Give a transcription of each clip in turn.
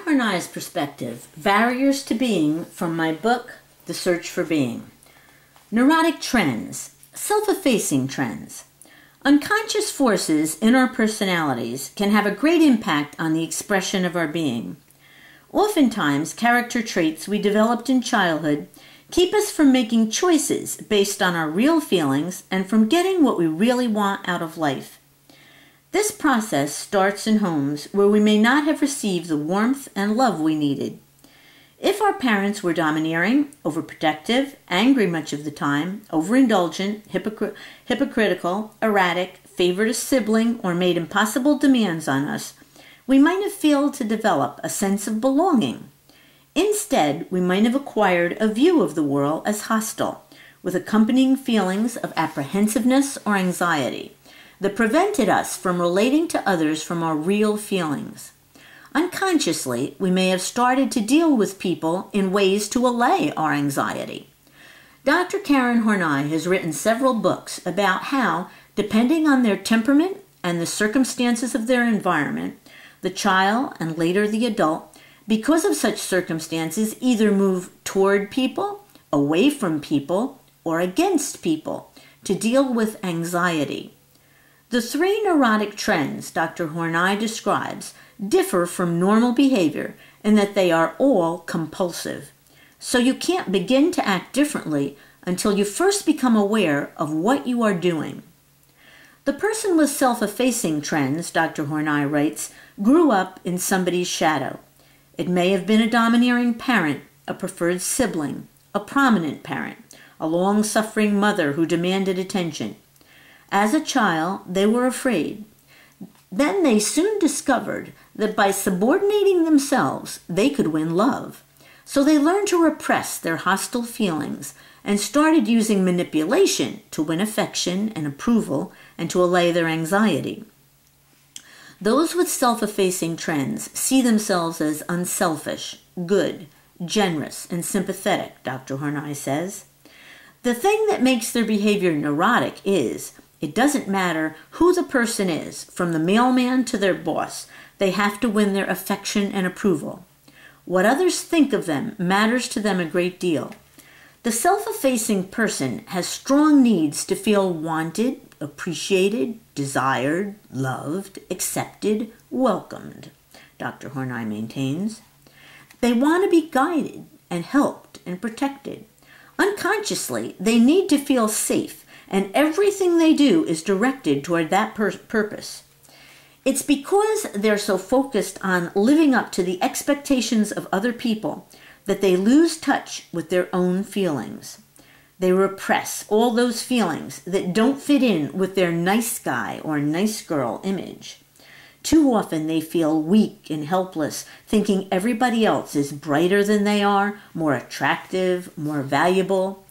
Horney's perspective, Barriers to Being, from my book, The Search for Being. Neurotic Trends, Self-Effacing Trends. Unconscious forces in our personalities can have a great impact on the expression of our being. Oftentimes, character traits we developed in childhood keep us from making choices based on our real feelings and from getting what we really want out of life. This process starts in homes where we may not have received the warmth and love we needed. If our parents were domineering, overprotective, angry much of the time, overindulgent, hypocritical, erratic, favored a sibling, or made impossible demands on us, we might have failed to develop a sense of belonging. Instead, we might have acquired a view of the world as hostile, with accompanying feelings of apprehensiveness or anxiety that prevented us from relating to others from our real feelings. Unconsciously, we may have started to deal with people in ways to allay our anxiety. Dr. Karen Horney has written several books about how, depending on their temperament and the circumstances of their environment, the child and later the adult, because of such circumstances, either move toward people, away from people, or against people to deal with anxiety. The three neurotic trends Dr. Horney describes differ from normal behavior in that they are all compulsive. So you can't begin to act differently until you first become aware of what you are doing. The person with self-effacing trends, Dr. Horney writes, grew up in somebody's shadow. It may have been a domineering parent, a preferred sibling, a prominent parent, a long-suffering mother who demanded attention. As a child, they were afraid. Then they soon discovered that by subordinating themselves, they could win love. So they learned to repress their hostile feelings and started using manipulation to win affection and approval and to allay their anxiety. Those with self-effacing trends see themselves as unselfish, good, generous, and sympathetic, Dr. Horney says. The thing that makes their behavior neurotic is it doesn't matter who the person is, from the mailman to their boss, they have to win their affection and approval. What others think of them matters to them a great deal. The self-effacing person has strong needs to feel wanted, appreciated, desired, loved, accepted, welcomed, Dr. Horney maintains. They want to be guided and helped and protected. Unconsciously, they need to feel safe, and everything they do is directed toward that purpose. It's because they're so focused on living up to the expectations of other people that they lose touch with their own feelings. They repress all those feelings that don't fit in with their nice guy or nice girl image. Too often they feel weak and helpless, thinking everybody else is brighter than they are, more attractive, more valuable.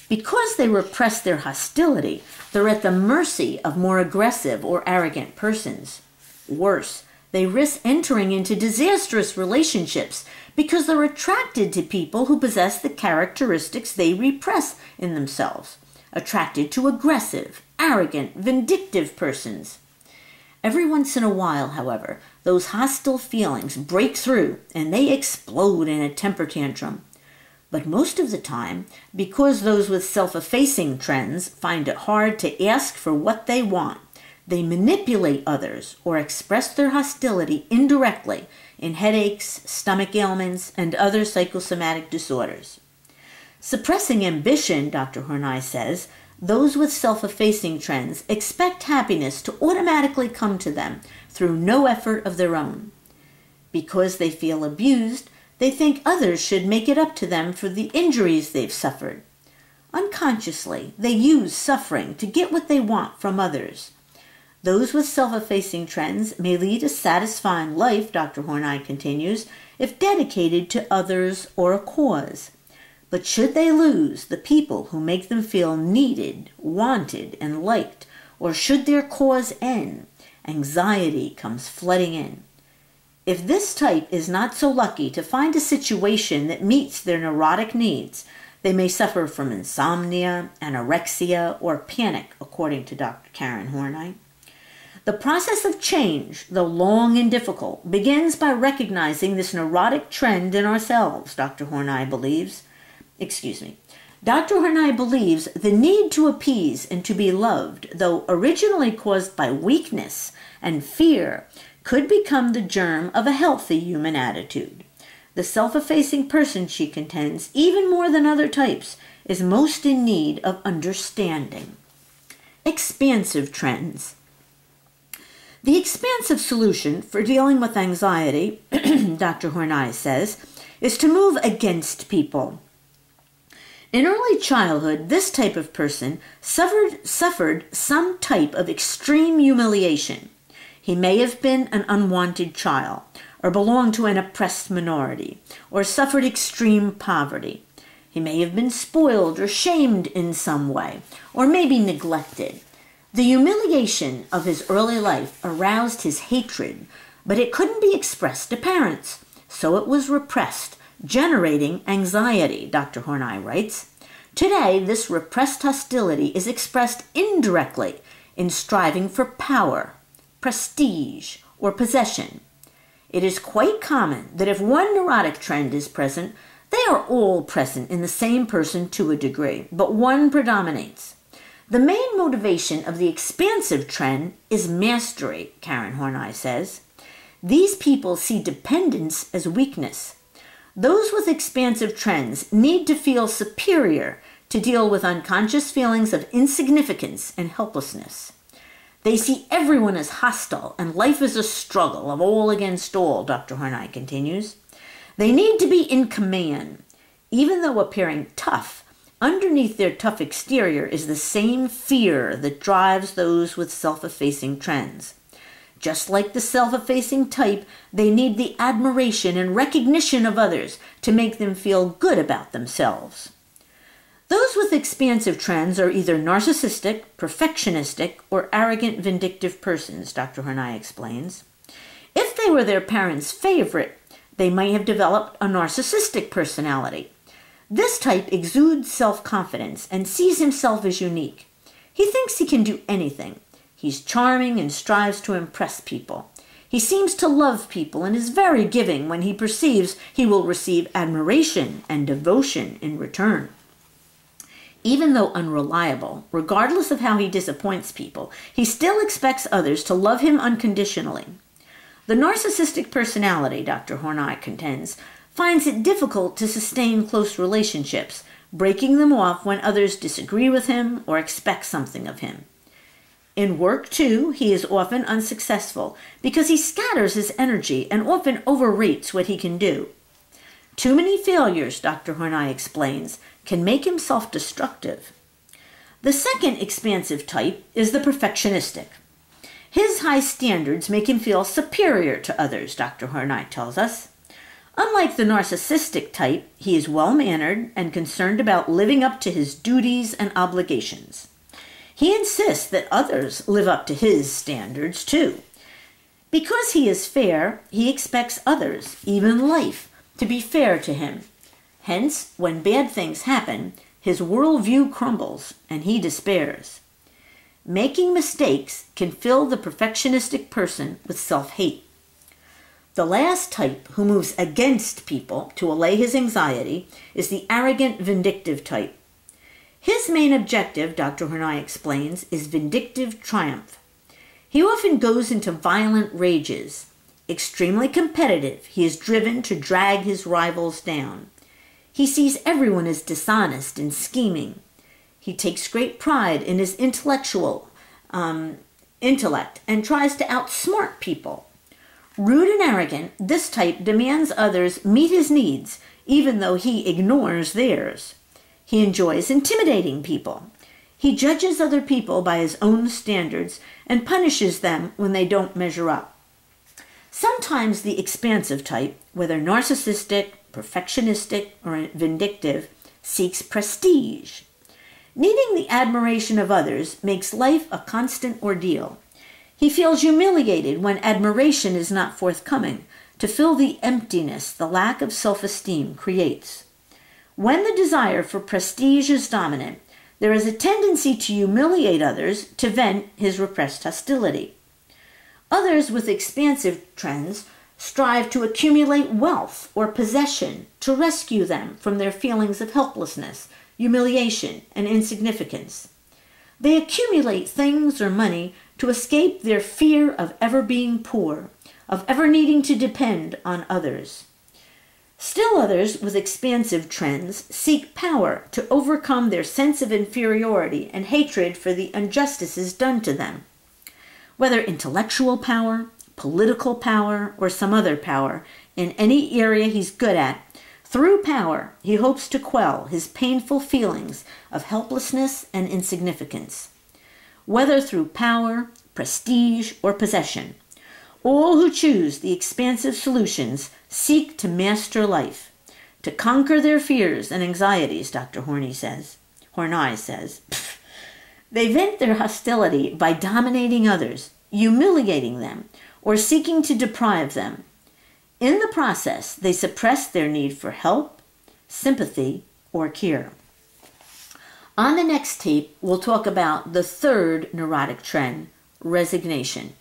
Because they repress their hostility, they're at the mercy of more aggressive or arrogant persons. Worse, they risk entering into disastrous relationships because they're attracted to people who possess the characteristics they repress in themselves, attracted to aggressive, arrogant, vindictive persons. Every once in a while, however, those hostile feelings break through and they explode in a temper tantrum. But most of the time, because those with self-effacing trends find it hard to ask for what they want, they manipulate others or express their hostility indirectly in headaches, stomach ailments, and other psychosomatic disorders. Suppressing ambition, Dr. Horney says, those with self-effacing trends expect happiness to automatically come to them through no effort of their own. Because they feel abused, they think others should make it up to them for the injuries they've suffered. Unconsciously, they use suffering to get what they want from others. Those with self-effacing trends may lead a satisfying life, Dr. Horney continues, if dedicated to others or a cause. But should they lose the people who make them feel needed, wanted, and liked, or should their cause end, anxiety comes flooding in. If this type is not so lucky to find a situation that meets their neurotic needs, they may suffer from insomnia, anorexia, or panic, according to Dr. Karen Horney. The process of change, though long and difficult, begins by recognizing this neurotic trend in ourselves, Dr. Horney believes. Dr. Horney believes the need to appease and to be loved, though originally caused by weakness and fear, could become the germ of a healthy human attitude. The self-effacing person, she contends, even more than other types, is most in need of understanding. Expansive trends. The expansive solution for dealing with anxiety, Dr. Horney says, is to move against people. In early childhood, this type of person suffered some type of extreme humiliation. He may have been an unwanted child, or belonged to an oppressed minority, or suffered extreme poverty. He may have been spoiled or shamed in some way, or maybe neglected. The humiliation of his early life aroused his hatred, but it couldn't be expressed to parents, so it was repressed, generating anxiety, Dr. Horney writes. Today, this repressed hostility is expressed indirectly in striving for power, prestige, or possession. It is quite common that if one neurotic trend is present, they are all present in the same person to a degree, but one predominates. The main motivation of the expansive trend is mastery, Karen Horney says. These people see dependence as weakness. Those with expansive trends need to feel superior to deal with unconscious feelings of insignificance and helplessness. They see everyone as hostile and life as a struggle of all against all, Dr. Horney continues. They need to be in command. Even though appearing tough, underneath their tough exterior is the same fear that drives those with self-effacing trends. Just like the self-effacing type, they need the admiration and recognition of others to make them feel good about themselves. Those with expansive trends are either narcissistic, perfectionistic, or arrogant, vindictive persons, Dr. Horney explains. If they were their parents' favorite, they might have developed a narcissistic personality. This type exudes self-confidence and sees himself as unique. He thinks he can do anything. He's charming and strives to impress people. He seems to love people and is very giving when he perceives he will receive admiration and devotion in return. Even though unreliable, regardless of how he disappoints people, he still expects others to love him unconditionally. The narcissistic personality, Dr. Horney contends, finds it difficult to sustain close relationships, breaking them off when others disagree with him or expect something of him. In work, too, he is often unsuccessful because he scatters his energy and often overrates what he can do. Too many failures, Dr. Horney explains, can make him self-destructive. The second expansive type is the perfectionistic. His high standards make him feel superior to others, Dr. Horney tells us. Unlike the narcissistic type, he is well-mannered and concerned about living up to his duties and obligations. He insists that others live up to his standards, too. Because he is fair, he expects others, even life, to be fair to him. Hence, when bad things happen, his worldview crumbles and he despairs. Making mistakes can fill the perfectionistic person with self-hate. The last type, who moves against people to allay his anxiety, is the arrogant, vindictive type. His main objective, Dr. Horney explains, is vindictive triumph. He often goes into violent rages. Extremely competitive, he is driven to drag his rivals down. He sees everyone as dishonest and scheming. He takes great pride in his intellectual intellect and tries to outsmart people. Rude and arrogant, this type demands others meet his needs, even though he ignores theirs. He enjoys intimidating people. He judges other people by his own standards and punishes them when they don't measure up. Sometimes the expansive type, whether narcissistic, perfectionistic, or vindictive, seeks prestige. Needing the admiration of others makes life a constant ordeal. He feels humiliated when admiration is not forthcoming, to fill the emptiness the lack of self-esteem creates. When the desire for prestige is dominant, there is a tendency to humiliate others to vent his repressed hostility. Others with expansive trends strive to accumulate wealth or possession to rescue them from their feelings of helplessness, humiliation, and insignificance. They accumulate things or money to escape their fear of ever being poor, of ever needing to depend on others. Still others with expansive trends seek power to overcome their sense of inferiority and hatred for the injustices done to them. Whether intellectual power, political power, or some other power, in any area he's good at, through power he hopes to quell his painful feelings of helplessness and insignificance. Whether through power, prestige, or possession, all who choose the expansive solutions seek to master life, to conquer their fears and anxieties, Dr. Horney says. They vent their hostility by dominating others, humiliating them, or seeking to deprive them. In the process, they suppress their need for help, sympathy, or care. On the next tape, we'll talk about the third neurotic trend, resignation.